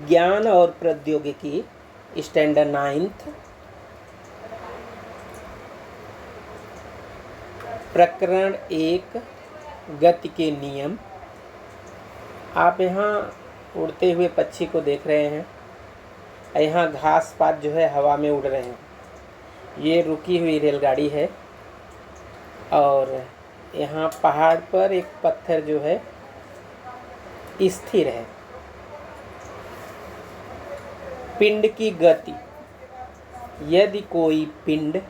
ज्ञान और प्रौद्योगिकी स्टैंडर्ड 9th, प्रकरण 1, गति के नियम। आप यहाँ उड़ते हुए पक्षी को देख रहे हैं। यहाँ घास पात जो है हवा में उड़ रहे हैं। ये रुकी हुई रेलगाड़ी है और यहाँ पहाड़ पर एक पत्थर जो है स्थिर है। पिंड की गति। यदि कोई पिंड,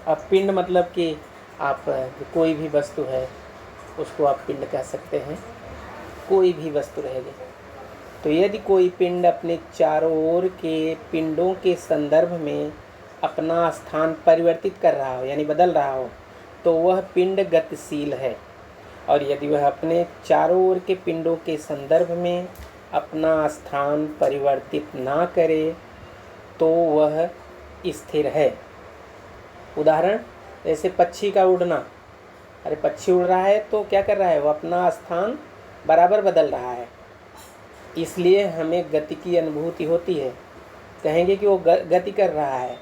अब पिंड मतलब कि आप कोई भी वस्तु है उसको आप पिंड कह सकते हैं, कोई भी वस्तु रहेगी। तो यदि कोई पिंड अपने चारों ओर के पिंडों के संदर्भ में अपना स्थान परिवर्तित कर रहा हो यानी बदल रहा हो तो वह पिंड गतिशील है। और यदि वह अपने चारों ओर के पिंडों के संदर्भ में अपना स्थान परिवर्तित ना करे तो वह स्थिर है। उदाहरण जैसे पक्षी का उड़ना। अरे पक्षी उड़ रहा है तो क्या कर रहा है, वो अपना स्थान बराबर बदल रहा है, इसलिए हमें गति की अनुभूति होती है। कहेंगे कि वो गति कर रहा है,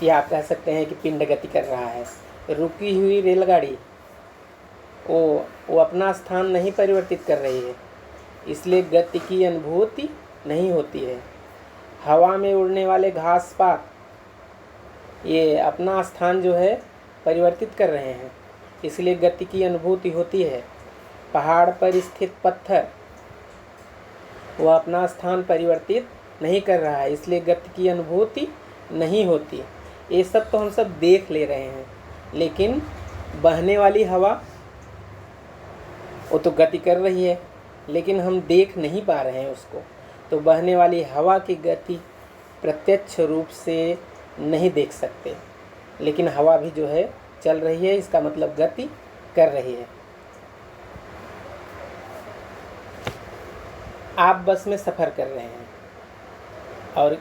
या आप कह सकते हैं कि पिंड गति कर रहा है। रुकी हुई रेलगाड़ी वो अपना स्थान नहीं परिवर्तित कर रही है, इसलिए गति की अनुभूति नहीं होती है। हवा में उड़ने वाले घास पात ये अपना स्थान जो है परिवर्तित कर रहे हैं, इसलिए गति की अनुभूति होती है। पहाड़ पर स्थित पत्थर वह अपना स्थान परिवर्तित नहीं कर रहा है, इसलिए गति की अनुभूति नहीं होती। ये सब तो हम सब देख ले रहे हैं, लेकिन बहने वाली हवा वो तो गति कर रही है, लेकिन हम देख नहीं पा रहे हैं उसको। तो बहने वाली हवा की गति प्रत्यक्ष रूप से नहीं देख सकते, लेकिन हवा भी जो है चल रही है, इसका मतलब गति कर रही है। आप बस में सफ़र कर रहे हैं और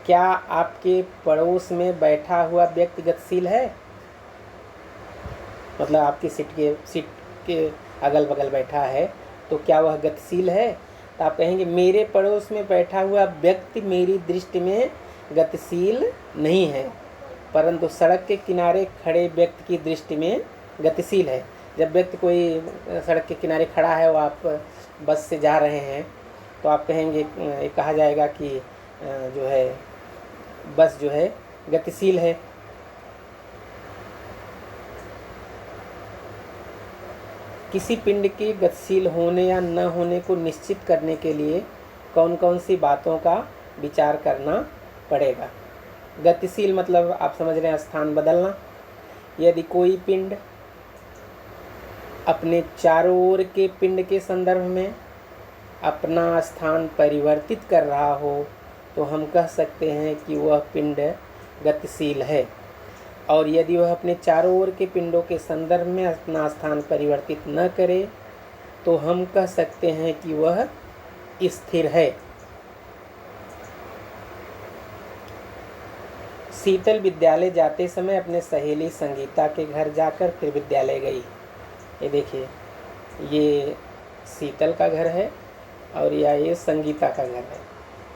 क्या आपके पड़ोस में बैठा हुआ व्यक्ति गतिशील है? मतलब आपकी सीट के अगल बगल बैठा है तो क्या वह गतिशील है? तो आप कहेंगे मेरे पड़ोस में बैठा हुआ व्यक्ति मेरी दृष्टि में गतिशील नहीं है, परंतु सड़क के किनारे खड़े व्यक्ति की दृष्टि में गतिशील है। जब व्यक्ति कोई सड़क के किनारे खड़ा है, वो आप बस से जा रहे हैं, तो आप कहेंगे, कहा जाएगा कि जो है बस जो है गतिशील है। किसी पिंड के गतिशील होने या न होने को निश्चित करने के लिए कौन कौन सी बातों का विचार करना पड़ेगा? गतिशील मतलब आप समझ रहे हैं स्थान बदलना। यदि कोई पिंड अपने चारों ओर के पिंड के संदर्भ में अपना स्थान परिवर्तित कर रहा हो तो हम कह सकते हैं कि वह पिंड गतिशील है। और यदि वह अपने चारों ओर के पिंडों के संदर्भ में अपना स्थान परिवर्तित न करे तो हम कह सकते हैं कि वह स्थिर है। शीतल विद्यालय जाते समय अपने सहेली संगीता के घर जाकर फिर विद्यालय गई। ये देखिए, ये शीतल का घर है और ये संगीता का घर है।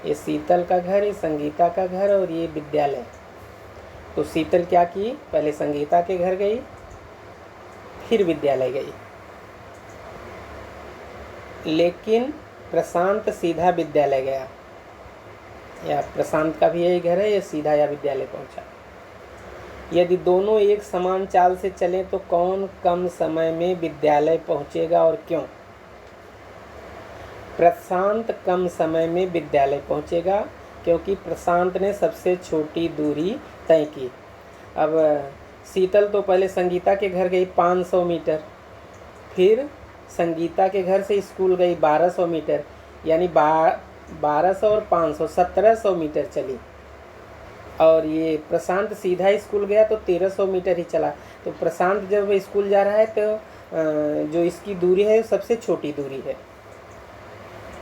ये शीतल का घर, ये संगीता का घर और ये विद्यालय। तो शीतल क्या की, पहले संगीता के घर गई फिर विद्यालय गई, लेकिन प्रशांत सीधा विद्यालय गया। या प्रशांत का भी यही घर है, ये सीधा या विद्यालय पहुंचा। यदि दोनों एक समान चाल से चलें तो कौन कम समय में विद्यालय पहुंचेगा और क्यों? प्रशांत कम समय में विद्यालय पहुंचेगा क्योंकि प्रशांत ने सबसे छोटी दूरी तय की। अब शीतल तो पहले संगीता के घर गई 500 मीटर, फिर संगीता के घर से स्कूल गई 1200 मीटर, यानी 1200 और 500 1700 मीटर चली। और ये प्रशांत सीधा स्कूल गया तो 1300 मीटर ही चला। तो प्रशांत जब स्कूल जा रहा है तो जो इसकी दूरी है सबसे छोटी दूरी है।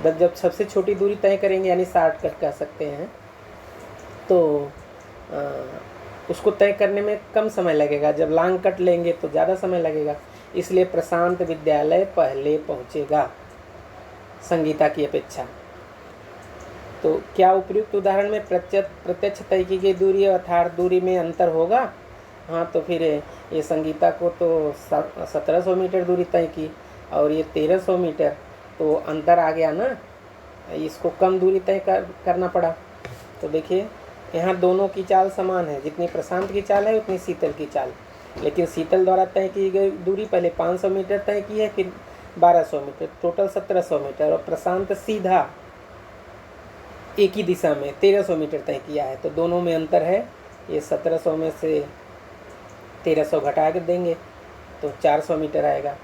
जब सबसे छोटी दूरी तय करेंगे यानी शॉर्टकट कह सकते हैं, तो उसको तय करने में कम समय लगेगा। जब लॉन्ग कट लेंगे तो ज़्यादा समय लगेगा, इसलिए प्रशांत विद्यालय पहले पहुंचेगा। संगीता की अपेक्षा। तो क्या उपयुक्त उदाहरण में प्रत्यक्ष तय की गई दूरी अर्थात दूरी में अंतर होगा? हाँ, तो फिर ये संगीता को तो 1700 मीटर दूरी तय की और ये 1300 मीटर, तो अंतर आ गया ना, इसको कम दूरी तय करना पड़ा। तो देखिए यहाँ दोनों की चाल समान है, जितनी प्रशांत की चाल है उतनी शीतल की चाल, लेकिन शीतल द्वारा तय की गई दूरी पहले 500 मीटर तय की है, फिर 1200 मीटर, टोटल 1700 मीटर, और प्रशांत सीधा एक ही दिशा में 1300 मीटर तय किया है। तो दोनों में अंतर है, ये 1700 में से 1300 घटा के देंगे तो 400 मीटर आएगा।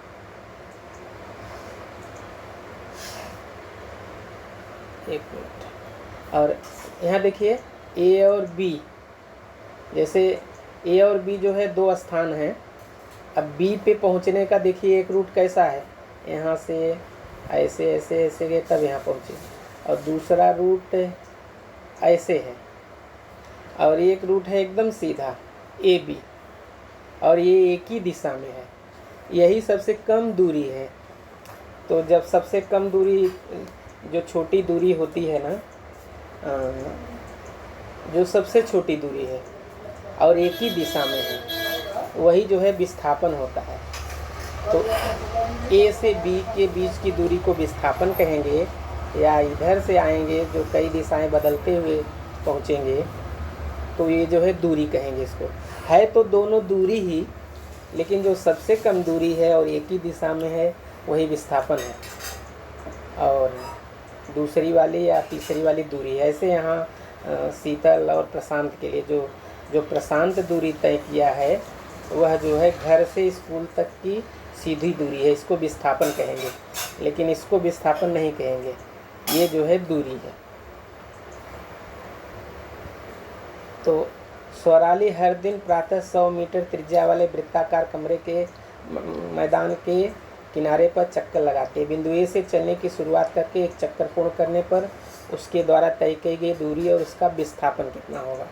एक मिनट, और यहाँ देखिए ए और बी, जैसे ए और बी जो है दो स्थान हैं। अब बी पे पहुँचने का देखिए एक रूट कैसा है, यहाँ से ऐसे ऐसे ऐसे गए तब यहाँ पहुँचे, और दूसरा रूट ऐसे है, और एक रूट है एकदम सीधा ए बी, और ये एक ही दिशा में है, यही सबसे कम दूरी है। तो जब सबसे कम दूरी, जो छोटी दूरी होती है ना, जो सबसे छोटी दूरी है और एक ही दिशा में है, वही जो है विस्थापन होता है। तो ए से बी के बीच की दूरी को विस्थापन कहेंगे, या इधर से आएंगे जो कई दिशाएं बदलते हुए पहुँचेंगे तो ये जो है दूरी कहेंगे इसको। है तो दोनों दूरी ही, लेकिन जो सबसे कम दूरी है और एक ही दिशा में है वही विस्थापन है, और दूसरी वाली या तीसरी वाली दूरी है। ऐसे यहाँ शीतल और प्रशांत के लिए जो प्रशांत दूरी तय किया है वह जो है घर से स्कूल तक की सीधी दूरी है, इसको विस्थापन कहेंगे, लेकिन इसको विस्थापन नहीं कहेंगे, ये जो है दूरी है। तो स्वराली हर दिन प्रातः 100 मीटर त्रिज्या वाले वृत्ताकार कमरे के मैदान के किनारे पर चक्कर लगाते। बिंदु ए से चलने की शुरुआत करके एक चक्कर पूर्ण करने पर उसके द्वारा तय की गई दूरी और उसका विस्थापन कितना होगा।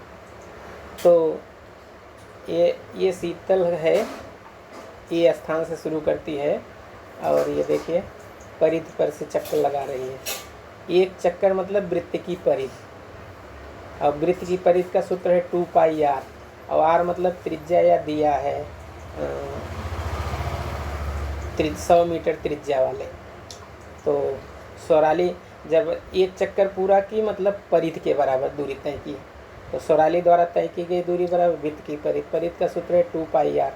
तो ये शीतल है, ये स्थान से शुरू करती है, और ये देखिए परिधि पर से चक्कर लगा रही है। एक चक्कर मतलब वृत्त की परिधि, और वृत्त की परिधि का सूत्र है 2πr, और r मतलब त्रिज्या या दिया है 100 मीटर त्रिज्या वाले। तो स्वराली जब एक चक्कर पूरा की मतलब परिधि के बराबर दूरी तय की, तो स्वराली द्वारा तय की गई दूरी बराबर वृत्त की परिधि। परिधि का सूत्र है 2πr,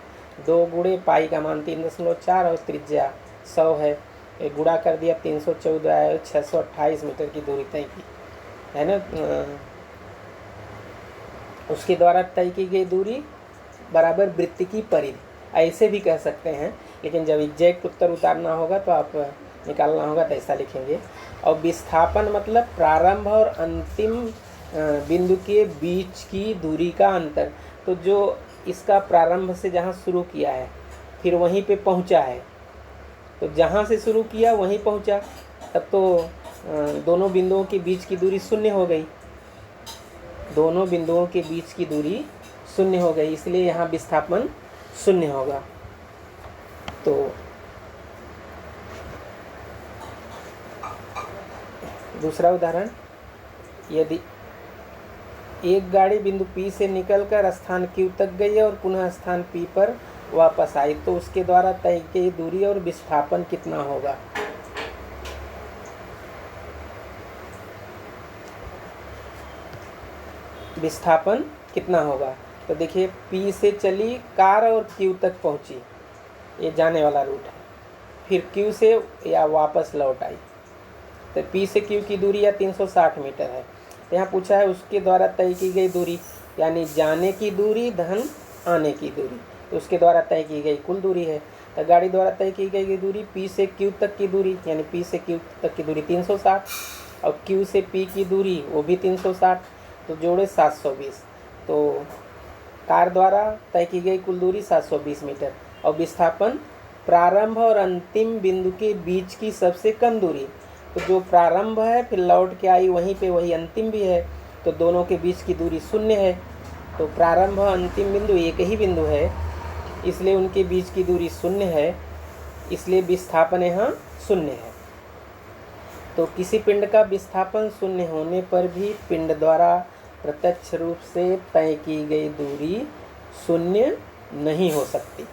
2 गुणे पाई का मान 3.4 और त्रिज्या 100 है, एक गुणा कर दिया 314 आया, 628 मीटर की दूरी तय की है ना। उसके द्वारा तय की गई दूरी बराबर वृत्त की परिधि, ऐसे भी कह सकते हैं, लेकिन जब एग्जैक्ट उत्तर उतारना होगा तो आप निकालना होगा तो ऐसा लिखेंगे। और विस्थापन मतलब प्रारंभ और अंतिम बिंदु के बीच की दूरी का अंतर। तो जो इसका प्रारंभ से जहाँ शुरू किया है फिर वहीं पे पहुँचा है, तो जहाँ से शुरू किया वहीं पहुँचा, तब तो दोनों बिंदुओं के बीच की दूरी शून्य हो गई, दोनों बिंदुओं के बीच की दूरी शून्य हो गई, इसलिए यहाँ विस्थापन शून्य होगा। तो दूसरा उदाहरण, यदि एक गाड़ी बिंदु P से निकलकर स्थान Q तक गई और पुनः स्थान P पर वापस आई, तो उसके द्वारा तय की दूरी और विस्थापन कितना होगा। विस्थापन कितना होगा, तो देखिए P से चली कार और Q तक पहुंची, ये जाने वाला रूट है, फिर Q से या वापस लौट आई, तो P से Q की दूरी या 360 मीटर है। तो यहाँ पूछा है उसके द्वारा तय की गई दूरी, यानी जाने की दूरी धन आने की दूरी, तो उसके द्वारा तय की गई कुल दूरी है। तो गाड़ी द्वारा तय की गई दूरी P से Q तक की दूरी, यानी P से Q तक की दूरी 360, और Q से P की दूरी वो भी 360, तो जोड़े 720। तो कार द्वारा तय की गई कुल दूरी 720 मीटर, और विस्थापन प्रारंभ और अंतिम बिंदु के बीच की सबसे कम दूरी। तो जो प्रारंभ है फिर लौट के आई वहीं पे, वही अंतिम भी है, तो दोनों के बीच की दूरी शून्य है। तो प्रारंभ और अंतिम बिंदु एक ही बिंदु है, इसलिए उनके बीच की दूरी शून्य है, इसलिए विस्थापन यहाँ शून्य है। तो किसी पिंड का विस्थापन शून्य होने पर भी पिंड द्वारा प्रत्यक्ष रूप से तय की गई दूरी शून्य नहीं हो सकती।